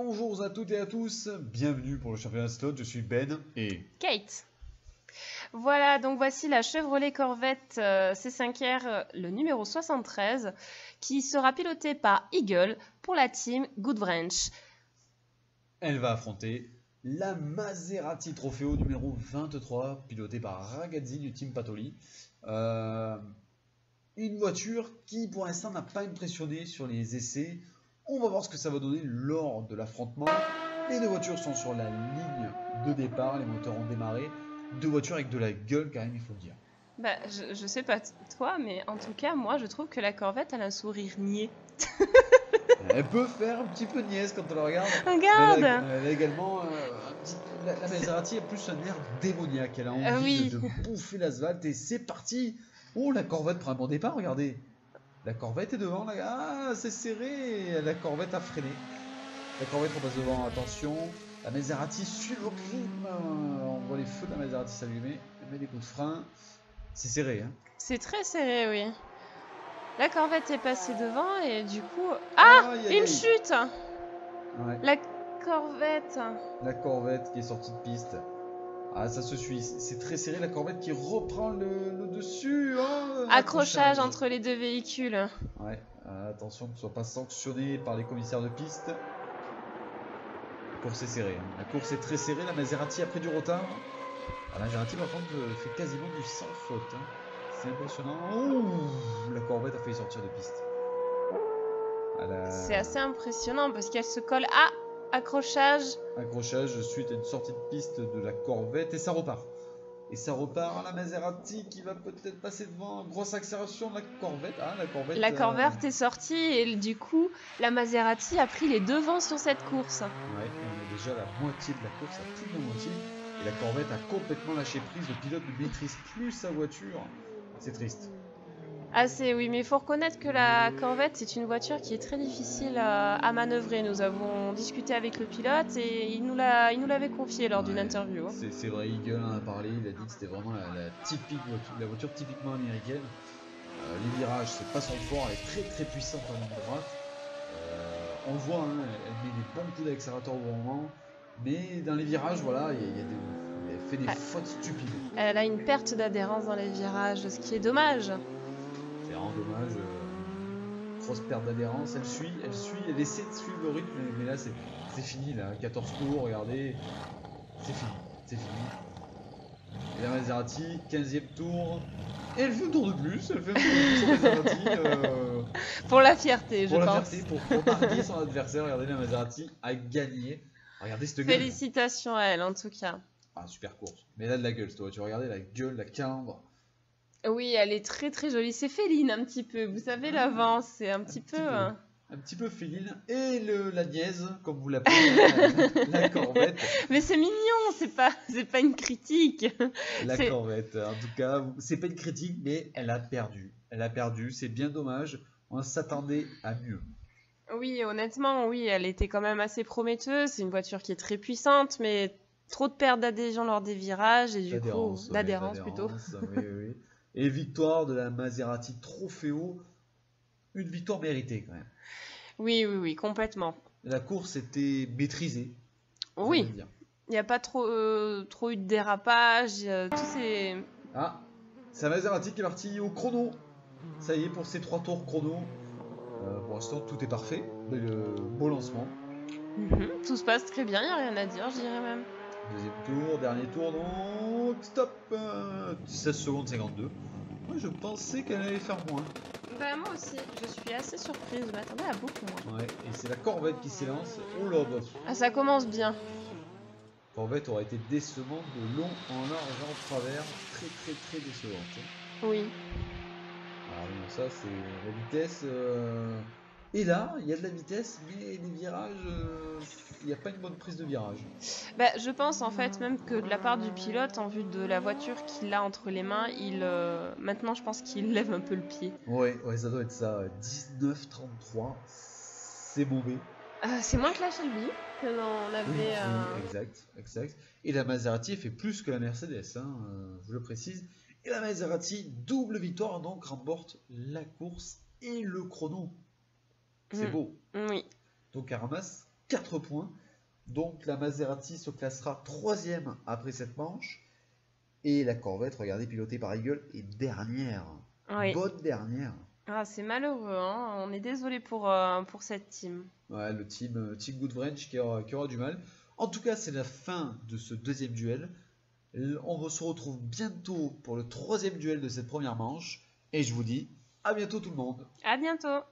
Bonjour à toutes et à tous, bienvenue pour le championnat slot, je suis Ben et Kate. Voilà, donc voici la Chevrolet Corvette C5R, le numéro 73, qui sera pilotée par Eagle pour la team Goodwrench. Elle va affronter la Maserati Trofeo numéro 23, pilotée par Ragazzi du team Patoli. Une voiture qui pour l'instant n'a pas impressionné sur les essais. On va voir ce que ça va donner lors de l'affrontement. Les deux voitures sont sur la ligne de départ, les moteurs ont démarré. Deux voitures avec de la gueule quand même, il faut le dire. Bah, je sais pas toi, mais en tout cas, moi, je trouve que la Corvette, elle a un sourire niais. Elle peut faire un petit peu niaise quand on la regarde. Regarde. Mais elle a également la Maserati a plus un air démoniaque. Elle a envie Oui. de bouffer l'asphalte et c'est parti. Oh, la Corvette prend un bon départ, regardez. La Corvette est devant, ah, c'est serré. La Corvette a freiné. La Corvette repasse devant, attention. La Maserati suit le rythme. On voit les feux de la Maserati s'allumer. Elle met des coups de frein. C'est serré, hein. C'est très serré, oui. La Corvette est passée devant et du coup... Ah, une chute. Ouais. La Corvette. La Corvette qui est sortie de piste. Ah, ça se suit. C'est très serré. La Corvette qui reprend le dessus. Oh, accrochage entre les deux véhicules. Ouais. Attention que ne soit pas sanctionné par les commissaires de piste. La course est serrée. Hein. La course est très serrée. La Maserati a pris du retard. La Maserati, par contre, fait quasiment du sans faute. Hein. C'est impressionnant. Oh, la Corvette a failli sortir de piste. C'est assez impressionnant parce qu'elle se colle à accrochage. Accrochage suite à une sortie de piste de la Corvette et ça repart. Et ça repart, la Maserati qui va peut-être passer devant. Grosse accélération de la Corvette. Ah, la Corvette est sortie et du coup, la Maserati a pris les devants sur cette course. Ouais, on est déjà à la moitié de la course, à plus de la moitié. Et la Corvette a complètement lâché prise. Le pilote ne maîtrise plus sa voiture. C'est triste. Oui, mais il faut reconnaître que la Corvette, c'est une voiture qui est très difficile à manœuvrer. Nous avons discuté avec le pilote et il nous l'avait confié lors d'une interview. C'est vrai, Eagle en a parlé, il a dit que c'était vraiment la voiture typiquement américaine. Les virages, c'est pas son fort, elle est très très puissante en ligne droite. On le voit, hein, elle met des bons coups d'accélérateur au bon moment, mais dans les virages, voilà, elle fait des fautes stupides. Elle a une perte d'adhérence dans les virages, ce qui est dommage. C'est vraiment dommage. Grosse perte d'adhérence. Elle essaie de suivre le rythme, mais là c'est fini. Là. 14 tours, regardez. C'est fini. Et la Maserati, 15e tour. Et elle fait un tour de plus. Elle fait un tour de plus, Maserati. Pour la fierté, je pense. Pour la fierté, pour marquer son adversaire. Regardez, la Maserati a gagné. Regardez cette gueule. Félicitations à elle, en tout cas. Ah, super course. Mais elle a de la gueule, cette voiture. Regardez la gueule, la calandre. Oui, elle est très très jolie. C'est féline un petit peu. Vous savez, l'avant, c'est un petit peu... Un petit peu féline. Et la niaise, comme vous l'appelez, la Corvette. Mais c'est mignon, c'est pas une critique. La Corvette, en tout cas, c'est pas une critique, mais elle a perdu. Elle a perdu, c'est bien dommage. On s'attendait à mieux. Oui, honnêtement, oui, elle était quand même assez prometteuse. C'est une voiture qui est très puissante, mais trop de perte d'adhésion lors des virages et du coup d'adhérence plutôt. Oui. Et victoire de la Maserati Trofeo, une victoire méritée quand même. Oui, complètement. La course était maîtrisée. Oui, il n'y a pas trop eu de dérapage. Ah, c'est la Maserati qui est partie au chrono. Ça y est, pour ces 3 tours chrono. Pour l'instant, tout est parfait. Beau lancement. Tout se passe très bien, il n'y a rien à dire, je dirais même. Deuxième tour, dernier tour, donc stop. 16 secondes 52. Moi, je pensais qu'elle allait faire moins. Bah, moi aussi, je suis assez surprise, je m'attendais à beaucoup moins. Ouais, et c'est la Corvette qui s'élance. Oh là bah. Ah, ça commence bien. Corvette aura été décevante de long en large en travers. Très décevante. Oui. Alors, ça, c'est la vitesse. Et là, il y a de la vitesse, mais les virages, il n'y a pas une bonne prise de virage. Bah, je pense en fait même que de la part du pilote, en vue de la voiture qu'il a entre les mains, maintenant je pense qu'il lève un peu le pied. Ouais, ça doit être ça. 19,33, c'est mauvais. C'est moins que la Shelby que l'on avait. Oui, exact. Et la Maserati fait plus que la Mercedes, hein, je le précise. Et la Maserati, double victoire, donc remporte la course et le chrono. C'est beau. Oui. Donc elle ramasse 4 points. Donc la Maserati se classera 3ème après cette manche. Et la Corvette, regardez, pilotée par Eagle, est dernière. Oui. Bonne dernière. Ah, c'est malheureux, hein. On est désolé pour cette team. Ouais, le team Goodwrench qui aura du mal. En tout cas, c'est la fin de ce deuxième duel. On se retrouve bientôt pour le 3e duel de cette première manche. Et je vous dis à bientôt tout le monde. À bientôt!